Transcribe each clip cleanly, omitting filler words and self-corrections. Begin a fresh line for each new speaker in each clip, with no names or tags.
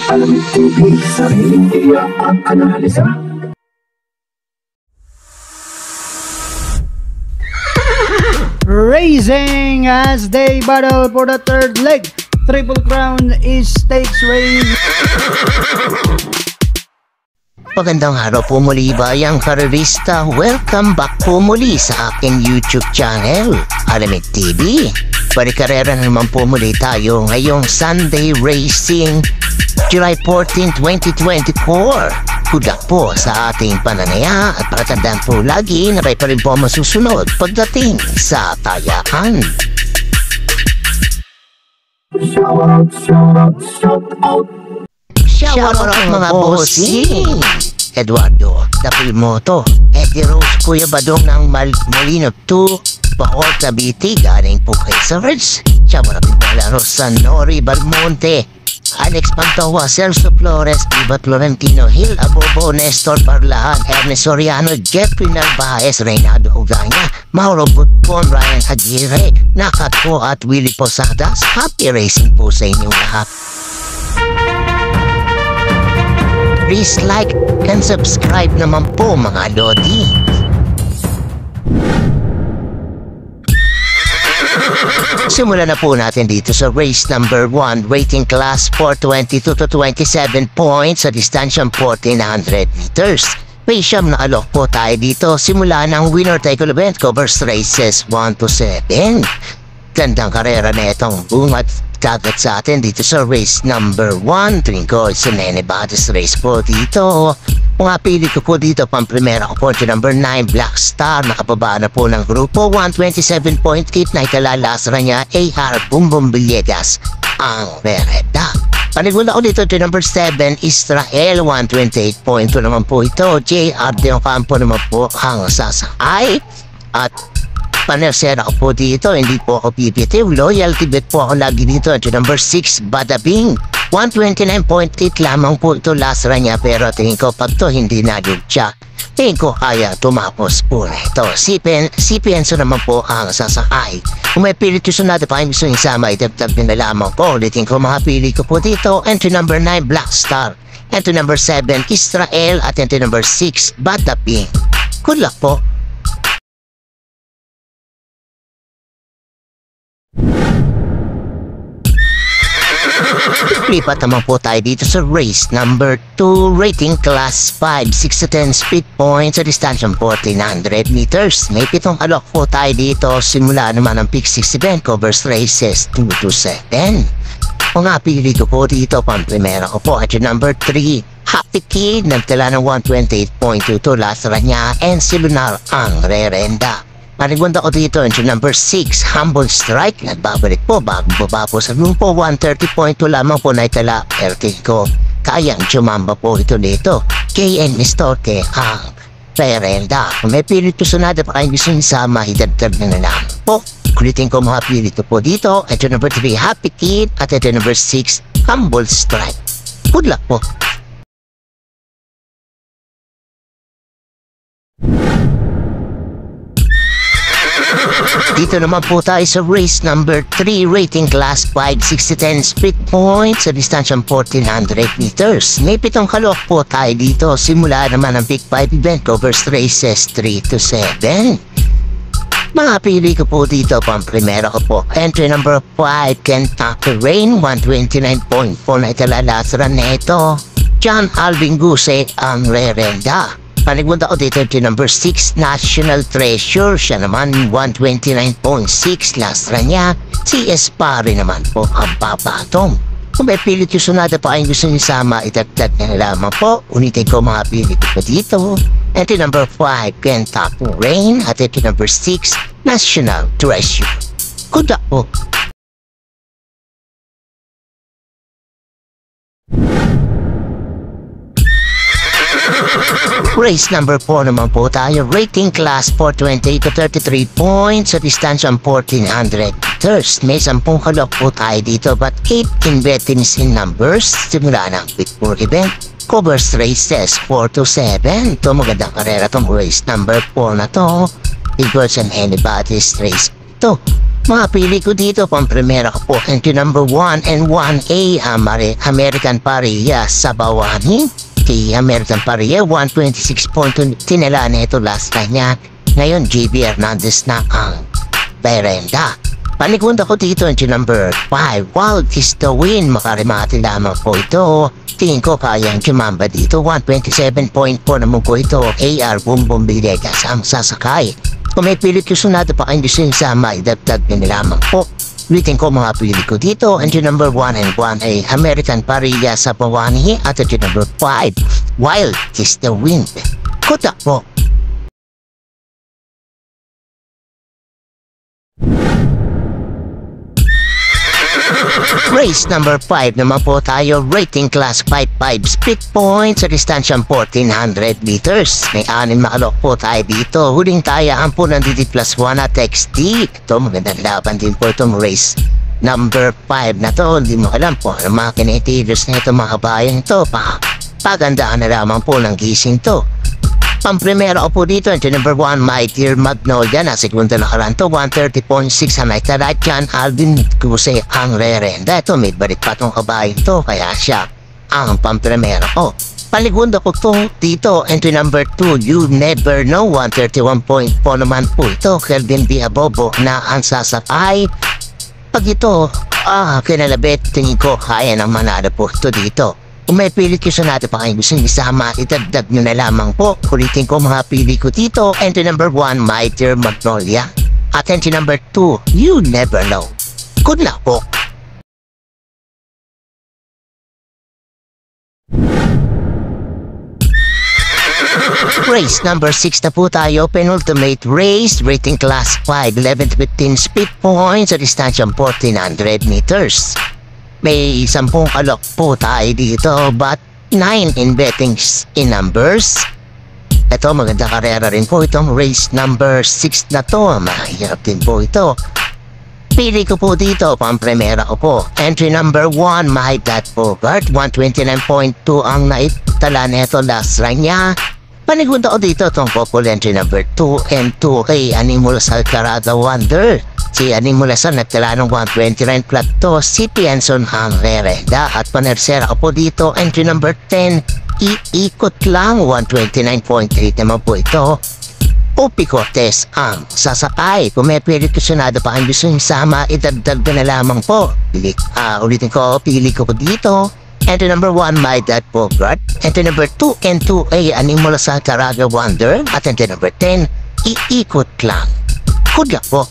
Alamin TV, sariling tiyak at analisa.
Racing as they battle for the third leg. Triple Crown is stakes race.
Magandang araw po muli bayang karerista. Welcome back po muli sa aking YouTube channel, Alamin TV. Balikarera naman po muli tayo ngayong Sunday Racing, July 14, 2024. Good luck po sa ating pananaya at paratandaan po lagi na kayo pa rin po masusunod pagdating sa tayakan. Shout out mga bossing! Eduardo Dapilmoto, Eddie Rose, Kuya Badong ng Molino 2, Baor Cavite, galing po kay Savage. Shout out pala Rosa Nori Balmonte, Alex Pantoja, Celso Flores, Iba Florentino Hill, Abobo, Nestor Parlahan, Ernest Soriano, Jeffrey Narvaez, Reynaldo Uganya, Mauro Butpon, Ryan Aguirre, Nakat po at Willie Posadas. Happy racing po sa inyong lahat. Please like and subscribe naman po mga lodi. Simulan na po natin dito sa race number 1, rating class 422 to 27 points sa distansyang 1400 meters. May siyam na alok po tayo dito. Simula ng winner take all event covers races 1 to 7. Gandang karera na itong bungat kagat sa atin dito sa race number 1. Tingin ko sa Nene Bates race po dito. Mga pili ko po dito pang primera ko po number 9 Black Star. Nakababa na po ng grupo 127 point kit na ikalalasra niya AR Bumbum Villegas ang Vereda. Panigula ko dito to number 7 Israel 128 point naman po ito. JR De Ocampo naman po ang sasakay. At panersera ko po dito, hindi po ako pipitiw. Loyalty bet po ako lagi dito. Ito number 6, Badabing. 129.8 lamang po ito last run niya. Pero tingin ko pag to hindi na-dug siya, tingin ko kaya tumapos po na ito. Si Pienso naman po ang sasakay. Kung may pilit ko sunod pa yung gusto yung sama, itagtag na lamang po. Ulitin ko mga pili ko po dito. Entry number 9, Black Star. Entry number 7, Israel. At entry number 6, Badabing. Good luck po. Lipat naman po tayo dito sa race number 2, rating class 5, 6 to 10 speed points sa distansyang 1400 meters. May 7 alok po tayo dito. Simula naman ang Pick 6 event covers races 2 to 7. Mga pili ko po dito pang primera ko po at yung number 3, Happy Kid, nagtala ng 128.2 to last run niya, and si Lunar ang rerenda. Panigwanda ko dito yung number 6, Humble Strike. Nagbabalik po bago baba po sa grupo 130.2 lamang po na itala. Erting ko kayang tsumamba po ito dito. KN Mistorte ang rerenda. Kung may pilit ko sunada pa kayo gusto sama, hidagdag na lang po. Kulitin ko mga pilit ko po dito. Ito number 3, Happy Kid. At ito number 6, Humble Strike. Good luck po. Dito naman po tayo sa race number 3, rating class 5, 6 to 10 speed points sa distansyang 1400 meters. May 7 kalok po tayo dito. Simula naman ang Pick 5 event covers races 3 to 7. Mga pili ko po dito pang primera ko po. Entry number 5, Kentucky Rain, 129.4 na italalasran na ito. John Alvin Guse ang rerenda. Panigwanda ko dito yung number 6, National Treasure. Siya naman 129.6 last run niya. CS Pare naman po ang papatong. Kung may pilit yung sunada pa ay gusto niyo sama, itagtag na lamang po. Unitin ko mga pilit ko dito. Ito number 5, Kentucky Rain. At ito number 6, National Treasure. Good luck po. Race number 4 naman po tayo. Rating class 428 to 33 points sa distansyang 1400 meters. May 10 kalok po tayo dito but 8 invetins in numbers. Simula ng Pick 4 event covers races 4 to 7. Ito magandang karera itong race number 4 na to. Eagles and anybody's race. Ito Mga pili ko dito, pang-primera ko po, entry number 1 and 1A, American Paria sa Bawani. Kay American Paria, 126.2, tinala na ito last time niya. Ngayon, JB Hernandez na ang Berenda. Panikunda ko dito, entry number 5, Wild is the Win, makarimati lamang po ito. Tingin ko kayang tumamba dito, 127.4 naman po ito. AR Bumbong Villegas ang sasakay. Kung may pilit ko sunado pa kayo gusto yung sama, idagdag nyo lamang po. Ulitin ko mga pili ko dito, entry number 1 and 1A, American Paria sa Bawani, at entry number 5, Wild is the Wind. Kutak po. Race number 5 naman po tayo, rating class 5.5, speed points sa distansyang 1400 meters. May 6 maalok po tayo dito. Huling tayaan po ng DD plus 1 at XD. Ito, magandang laban din po itong race number 5 na to. Hindi mo alam po ang mga kinetilos na ito, mga kabayan ito. Pagandaan na lamang po ng gising to. Pang-primera ko po dito, entry number 1, My Dear Magnolia, na segunda nakaraan to, 130.6 ang naitarat dyan, Alvin Cuse ang rerenda. Ito, may barit pa tong kabayan to, kaya siya ang pang-primera ko. Paligunda ko to dito, entry number 2, You Never Know, 131.4 naman po ito, Kelvin Diabobo na ang sasakay. Pag ito, kinalabit, tingin ko kaya ng manalo po ito dito. Kung may pilit ko sa natin pa kayo gusto nyo isama, itagdag nyo na lamang po. Ulitin ko mga pili ko dito. Entry number 1, My Dear Magnolia. At entry number 2, You Never Know. Good luck po. Race number 6 na po tayo, penultimate race, rating class 5, 11 to 15 speed points sa distansyang 1400 meters. May 10 alok po tayo dito, but 9 in bettings in numbers. Ito, magandang karera rin po itong race number 6 na to. Mahirap din po ito. Pili ko po dito, pang-primera ko po. Entry number 1, My Dad Bogart, 129.2 ang naitala neto last run niya. Panigunda ko dito itong couple entry number 2 and 2 kay Animulas Alcarada Wonder. Si Animulasan nagtala ng 129 flat to, si Pienson ang rerenda. At panersera ko po dito, entry number 10, iikot lang, 129.8 naman po ito. Opi Cortez ang sasakay. Kung may pilit kusunado pa ang gusto yung sama, idagdag na lamang po. Ulitin ko, pili ko po dito. Entry number 1, My Dad Bogart. Entry number 2 and 2A, Animulasan Alcarada Wonder. At entry number 10, iikot lang. Good luck po.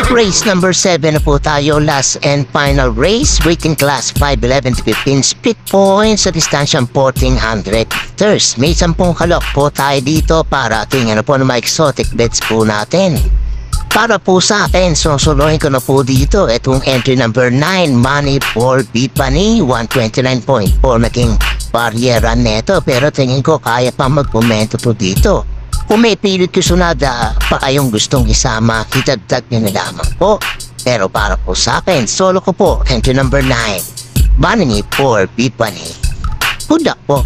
Race number 7 na po tayo, last and final race, rating class 5, 11 to 15 speed points sa distansyang 1400 meters. May 10 kalok po tayo dito para tingnan po ng mga exotic bets po natin. Para po sa akin, susuluhin ko na po dito itong entry number 9, Money for Bipani, 129.4 naging barriera neto, pero tingin ko kaya pa magpumento po dito. Kung may pilit ko sunada pa kayong gustong isama, itagdag nyo na lamang po. Pero para po sa akin, solo ko po, entry number 9, Money for Bipani. Good luck po.